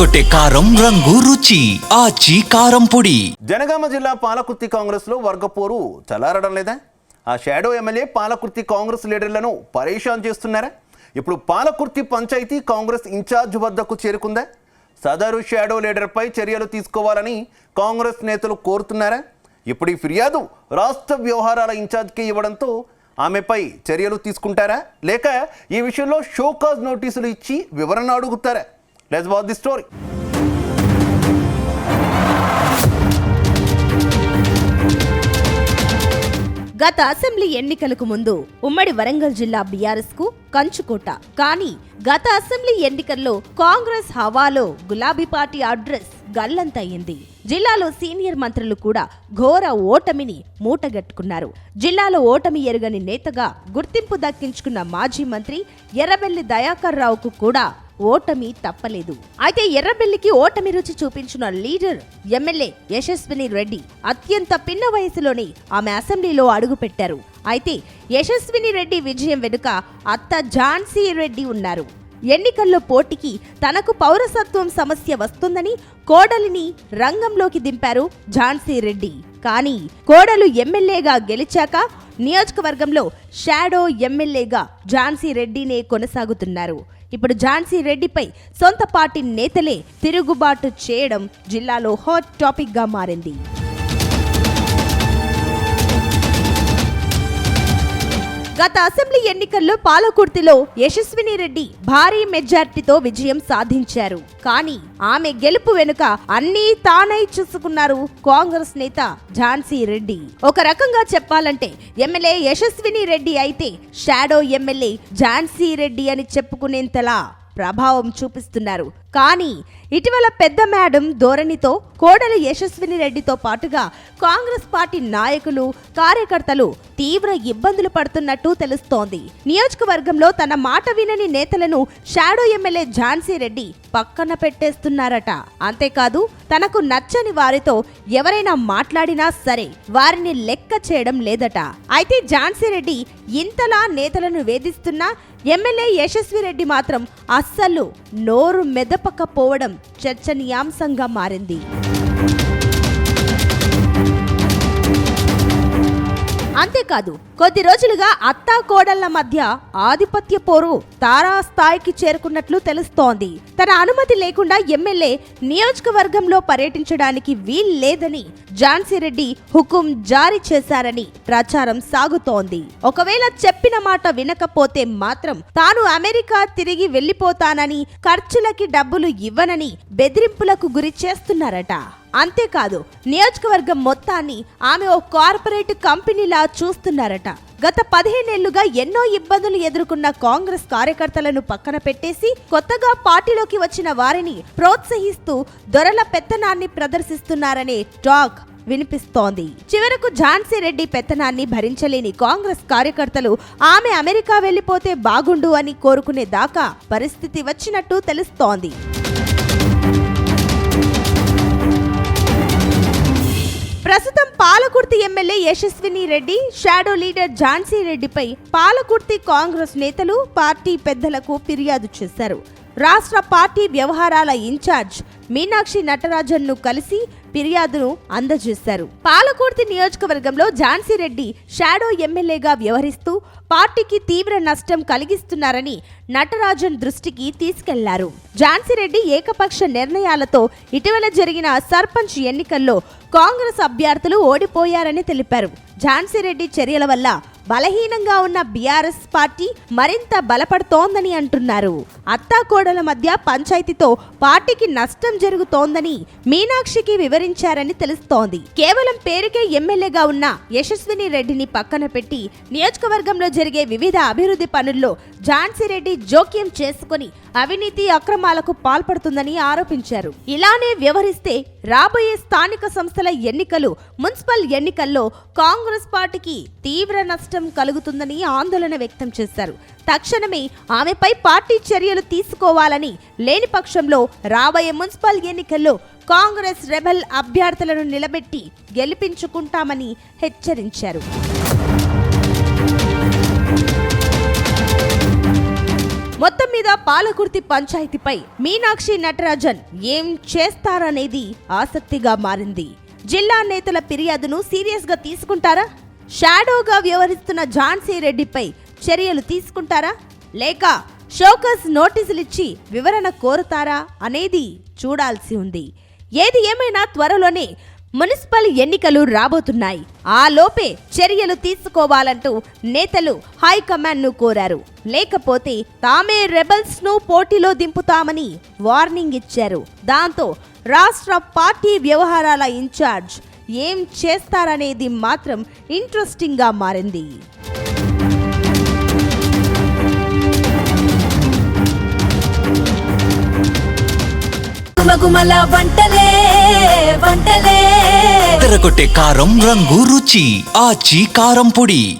అదరగొట్టే కారం రంగు రుచి ఆచి కారం పొడి. జనగామ జిల్లా పాలకుర్తి కాంగ్రెస్ లో వర్గపోరు చల్లారడం లేదా? ఆ షాడో ఎమ్మెల్యే పాలకుర్తి కాంగ్రెస్ లీడర్లను పరేషాన్ చేస్తున్నారా? ఇప్పుడు పాలకుర్తి పంచాయతీ కాంగ్రెస్ ఇన్ఛార్జ్ వద్దకు చేరుకుందా? సదరు షాడో లీడర్పై చర్యలు తీసుకోవాలని కాంగ్రెస్ నేతలు కోరుతున్నారా? ఇప్పుడు ఈ ఫిర్యాదు రాష్ట్ర వ్యవహారాల ఇన్ఛార్జ్కి ఇవ్వడంతో ఆమెపై చర్యలు తీసుకుంటారా, లేక ఈ విషయంలో షోకాజ్ నోటీసులు ఇచ్చి వివరణ అడుగుతారా? Let's watch the story. గత అసెంబ్లీ ఎన్నికలకు ముందు ఉమ్మడి వరంగల్ జిల్లా బీఆర్ఎస్ కు కంచుకోట. కానీ గత అసెంబ్లీ ఎన్నికల్లో కాంగ్రెస్ హవాలో గులాబీ పార్టీ అడ్రస్ గల్లంతయ్యింది. జిల్లాలో సీనియర్ మంత్రులు కూడా ఘోర ఓటమిని మూటగట్టుకున్నారు. జిల్లాలో ఓటమి ఎరుగని నేతగా గుర్తింపు దక్కించుకున్న మాజీ మంత్రి ఎర్రబెల్లి దయాకర్ రావుకు కూడా ఓటమి తప్పలేదు. అయితే ఎర్రబెల్లికి ఓటమి రుచి చూపించిన లీడర్ ఎమ్మెల్యే యశస్విని రెడ్డి అత్యంత పిన్న వయసులోనే ఆమె అసెంబ్లీలో అడుగుపెట్టారు. అయితే యశస్విని రెడ్డి విజయం వెనుక అత్త ఝాన్సీ రెడ్డి ఉన్నారు. ఎన్నికల్లో పోటీకి తనకు పౌరసత్వం సమస్య వస్తుందని కోడలిని రంగంలోకి దింపారు ఝాన్సీ రెడ్డి. కానీ కోడలు ఎమ్మెల్యేగా గెలిచాక నియోజకవర్గంలో షాడో ఎమ్మెల్యేగా ఝాన్సీ రెడ్డినే కొనసాగుతున్నారు. ఇప్పుడు ఝాన్సీ రెడ్డిపై సొంత పార్టీ నేతలే తిరుగుబాటు చేయడం జిల్లాలో హాట్ టాపిక్ గా మారింది. గత అసెంబ్లీ ఎన్నికల్లో పాలకుర్తిలో యశస్విని రెడ్డి భారీ మెజార్టీతో విజయం సాధించారు. కానీ ఆమె గెలుపు వెనుక అన్నీ తానై చూసుకున్నారు కాంగ్రెస్ నేత ఝాన్సీ రెడ్డి. ఒక రకంగా చెప్పాలంటే ఎమ్మెల్యే యశస్విని రెడ్డి అయితే షాడో ఎమ్మెల్యే ఝాన్సీ రెడ్డి అని చెప్పుకునేంతలా ప్రభావం చూపిస్తున్నారు. కానీ ఇటీవల పెద్ద మేడం ధోరణితో కోడలు యశస్విని రెడ్డితో పాటుగా కాంగ్రెస్ పార్టీ నాయకులు కార్యకర్తలు తీవ్ర ఇబ్బందులు పడుతున్నట్టు తెలుస్తోంది. నియోజకవర్గంలో తన మాట వినని నేతలను షాడో ఎమ్మెల్యే ఝాన్సీ రెడ్డి పక్కన పెట్టేస్తున్నారట. అంతేకాదు తనకు నచ్చని వారితో ఎవరైనా మాట్లాడినా సరే వారిని లెక్క చేయడం లేదట. అయితే ఝాన్సీ రెడ్డి ఇంతలా నేతలను వేధిస్తున్నా ఎమ్మెల్యే యశస్వి రెడ్డి మాత్రం అస్సలు నోరు మెదపకపోవడం చర్చనీయాంశంగా మారింది. అంతేకాదు కొద్ది రోజులుగా అత్తా కోడళ్ల మధ్య ఆధిపత్య పోరు తారాస్థాయికి చేరుకున్నట్లు తెలుస్తోంది. తన అనుమతి లేకుండా ఎమ్మెల్యే నియోజకవర్గంలో పర్యటించడానికి వీల్లేదని ఝాన్సీ రెడ్డి హుకుం జారీ చేశారని ప్రచారం సాగుతోంది. ఒకవేళ చెప్పిన మాట వినకపోతే మాత్రం తాను అమెరికా తిరిగి వెళ్లిపోతానని, ఖర్చులకి డబ్బులు ఇవ్వనని బెదిరింపులకు గురి చేస్తున్నారట. అంతేకాదు నియోజకవర్గం మొత్తాన్ని ఆమె ఓ కార్పొరేట్ కంపెనీలా చూస్తున్నారట. గత 15 ఏళ్లుగా ఎన్నో ఇబ్బందులు ఎదుర్కొన్న కాంగ్రెస్ కార్యకర్తలను పక్కన పెట్టేసి కొత్తగా పార్టీలోకి వచ్చిన వారిని ప్రోత్సహిస్తూ దొరల పెత్తనాన్ని ప్రదర్శిస్తున్నారనే టాక్ వినిపిస్తోంది. చివరకు ఝాన్సీ రెడ్డి పెత్తనాన్ని భరించలేని కాంగ్రెస్ కార్యకర్తలు ఆమె అమెరికా వెళ్లిపోతే బాగుండు అని కోరుకునే దాకా పరిస్థితి వచ్చినట్టు తెలుస్తోంది. ప్రస్తుతం పాలకుర్తి ఎమ్మెల్యే యశస్విని రెడ్డి, షాడో లీడర్ ఝాన్సీ రెడ్డిపై పాలకుర్తి కాంగ్రెస్ నేతలు పార్టీ పెద్దలకు ఫిర్యాదు చేశారు. రాష్ట్ర పార్టీ వ్యవహారాల ఇన్ఛార్జ్ మీనాక్షి నటరాజన్ను కలిసి ఫిర్యాదును అందజేశారు. పాలకుర్తి నియోజకవర్గంలో ఝాన్సీ రెడ్డి షాడో ఎమ్మెల్యేగా వ్యవహరిస్తూ పార్టీకి తీవ్ర నష్టం కలిగిస్తున్నారని నటరాజన్ దృష్టికి తీసుకెళ్లారు. ఝాన్సీ రెడ్డి ఏకపక్ష నిర్ణయాలతో ఇటీవల జరిగిన సర్పంచ్ ఎన్నికల్లో కాంగ్రెస్ అభ్యర్థులు ఓడిపోయారని తెలిపారు. ఝాన్సీ రెడ్డి చర్యల వల్ల బలహీనంగా ఉన్న బీఆర్ఎస్ పార్టీ మరింత బలపడుతోందని అంటున్నారు. అత్తాకోడల మధ్య పంచాయతీతో పార్టీకి నష్టం జరుగుతోందని మీనాక్షికి వివరించారని తెలుస్తోంది. కేవలం పేరుకే ఎమ్మెల్యేగా ఉన్న యశస్విని రెడ్డిని పక్కన పెట్టి నియోజకవర్గంలో జరిగే వివిధ అభివృద్ధి పనుల్లో ఝాన్సీ రెడ్డి జోక్యం చేసుకుని అవినీతి అక్రమాలకు పాల్పడుతుందని ఆరోపించారు. ఇలానే వ్యవహరిస్తే రాబోయే స్థానిక సంస్థల ఎన్నికలు, మున్సిపల్ ఎన్నికల్లో కాంగ్రెస్ పార్టీకి తీవ్ర నష్టం కలుగుతుందని ఆందోళన వ్యక్తం చేశారు. తక్షణమే ఆమెపై పార్టీ చర్యలు తీసుకోవాలని, లేని పక్షంలో రాబోయే మున్సిపల్ ఎన్నికల్లో కాంగ్రెస్ రెబెల్ అభ్యర్థులను నిలబెట్టి గెలిపించుకుంటామని హెచ్చరించారు. మొత్తం మీద పాలకుర్తి పంచాయతీపై మీనాక్షి నటరాజన్ ఏం చేస్తారనేది ఆసక్తిగా మారింది. జిల్లా నేతల ఫిర్యాదును సీరియస్ గా తీసుకుంటారా? షాడోగా వ్యవహరిస్తున్న ఝాన్సీ రెడ్డిపై చర్యలు తీసుకుంటారా? లేక షోకస్ నోటీసులిచ్చి వివరణ కోరుతారా అనేది చూడాల్సి ఉంది. ఏది ఏమైనా త్వరలోనే మున్సిపల్ ఎన్నికలు రాబోతున్నాయి. ఆ లోపే చర్యలు తీసుకోవాలంటూ నేతలు హైకమాండ్ ను కోరారు. లేకపోతే తామే రెబల్స్ ను పోటీలో దింపుతామని వార్నింగ్ ఇచ్చారు. దాంతో రాష్ట్ర పార్టీ వ్యవహారాల ఇన్ఛార్జ్ ఏం చేస్తారనేది మాత్రం ఇంట్రెస్టింగ్ గా మారింది. గుమగుమల వంటలే వంటలే తెరకొట్టే కారం రంగు రుచి ఆచి కారం పొడి.